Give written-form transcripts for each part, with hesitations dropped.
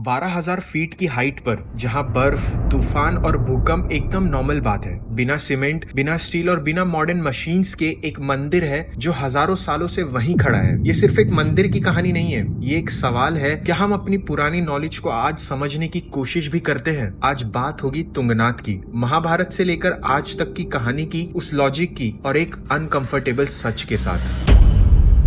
12,000 feet की height पर जहां बर्फ, तूफान और भूकंप एकदम नॉर्मल बात है, बिना सीमेंट, बिना स्टील और बिना मॉडर्न मशीन्स के एक मंदिर है जो हजारों सालों से वहीं खड़ा है। ये सिर्फ एक मंदिर की कहानी नहीं है, ये एक सवाल है, क्या हम अपनी पुरानी नॉलेज को आज समझने की कोशिश भी करते हैं? आज बात होगी तुंगनाथ की, महाभारत से लेकर आज तक की कहानी की, उस लॉजिक की और एक अनकंफर्टेबल सच के साथ।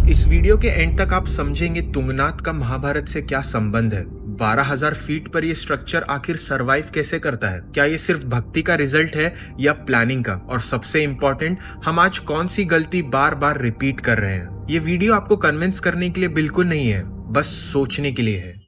इस वीडियो के एंड तक आप समझेंगे तुंगनाथ का महाभारत से क्या संबंध है, 12,000 फीट पर यह स्ट्रक्चर आखिर सरवाइव कैसे करता है, क्या ये सिर्फ भक्ति का रिजल्ट है या प्लानिंग का, और सबसे इंपॉर्टेंट, हम आज कौन सी गलती बार बार रिपीट कर रहे हैं। ये वीडियो आपको कन्विंस करने के लिए बिल्कुल नहीं है, बस सोचने के लिए है।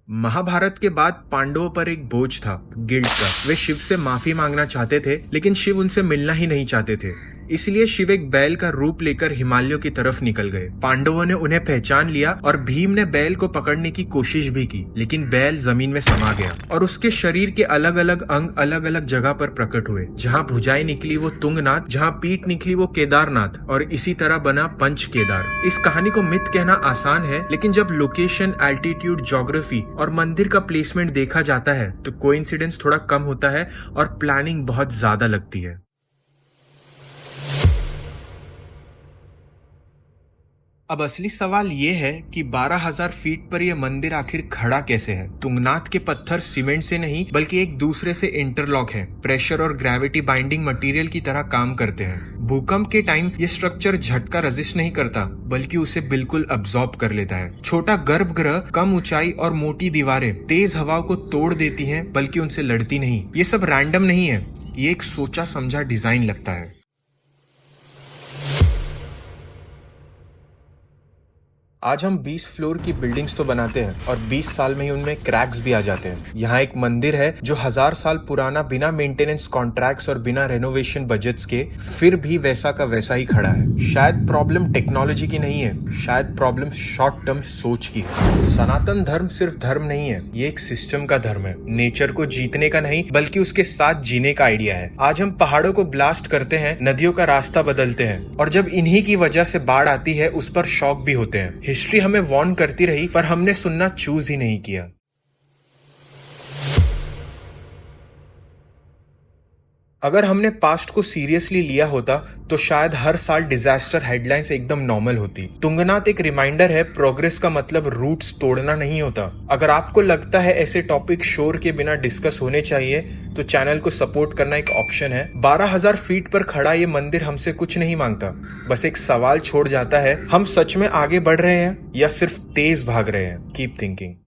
महाभारत के बाद पांडवों पर एक बोझ था, गिल्ट का। वे शिव से माफी मांगना चाहते थे, लेकिन शिव उनसे मिलना ही नहीं चाहते थे। इसलिए शिव एक बैल का रूप लेकर हिमालयों की तरफ निकल गए। पांडवों ने उन्हें पहचान लिया और भीम ने बैल को पकड़ने की कोशिश भी की, लेकिन बैल जमीन में समा गया और उसके शरीर के अलग अलग अंग अलग अलग जगह पर प्रकट हुए। जहाँ भुजाएं निकली वो तुंगनाथ, जहाँ पीठ निकली वो केदारनाथ, और इसी तरह बना पंच केदार। इस कहानी को मिथ कहना आसान है, लेकिन जब लोकेशन, एल्टीट्यूड, ज्योग्राफी और मंदिर का प्लेसमेंट देखा जाता है तो कोइंसिडेंस थोड़ा कम होता है और प्लानिंग बहुत ज्यादा लगती है। अब असली सवाल ये है कि 12,000 फीट पर यह मंदिर आखिर खड़ा कैसे है। तुंगनाथ के पत्थर सीमेंट से नहीं बल्कि एक दूसरे से इंटरलॉक है, प्रेशर और ग्रेविटी बाइंडिंग मटेरियल की तरह काम करते हैं। भूकंप के टाइम ये स्ट्रक्चर झटका रेजिस्ट नहीं करता, बल्कि उसे बिल्कुल अब्सॉर्ब कर लेता है। छोटा गर्भगृह, कम ऊंचाई और मोटी दीवारें तेज हवाओं को तोड़ देती हैं, बल्कि उनसे लड़ती नहीं। ये सब रैंडम नहीं है, ये एक सोचा समझा डिजाइन लगता है। आज हम 20 फ्लोर की बिल्डिंग्स तो बनाते हैं और 20 साल में ही उनमें क्रैक्स भी आ जाते हैं। यहाँ एक मंदिर है जो 1000 साल पुराना, बिना मेंटेनेंस कॉन्ट्रैक्ट्स और बिना रेनोवेशन बजट्स के, फिर भी वैसा का वैसा ही खड़ा है। शायद प्रॉब्लम टेक्नोलॉजी की नहीं है, शायद प्रॉब्लम शॉर्ट टर्म सोच की है। सनातन धर्म सिर्फ धर्म नहीं है, ये एक सिस्टम का धर्म है। नेचर को जीतने का नहीं बल्कि उसके साथ जीने का आइडिया है। आज हम पहाड़ों को ब्लास्ट करते हैं, नदियों का रास्ता बदलते हैं, और जब इन्हीं की वजह से बाढ़ आती है उस पर शॉक भी होते हैं। हिस्ट्री हमें वार्न करती रही, पर हमने सुनना चूज ही नहीं किया। अगर हमने पास्ट को सीरियसली लिया होता तो शायद हर साल डिजास्टर हेडलाइंस एकदम नॉर्मल होती। तुंगनाथ एक रिमाइंडर है, प्रोग्रेस का मतलब रूट्स तोड़ना नहीं होता। अगर आपको लगता है ऐसे टॉपिक शोर के बिना डिस्कस होने चाहिए तो चैनल को सपोर्ट करना एक ऑप्शन है। 12,000 फीट पर खड़ा ये मंदिर हमसे कुछ नहीं मांगता, बस एक सवाल छोड़ जाता है, हम सच में आगे बढ़ रहे हैं या सिर्फ तेज भाग रहे हैं? Keep thinking.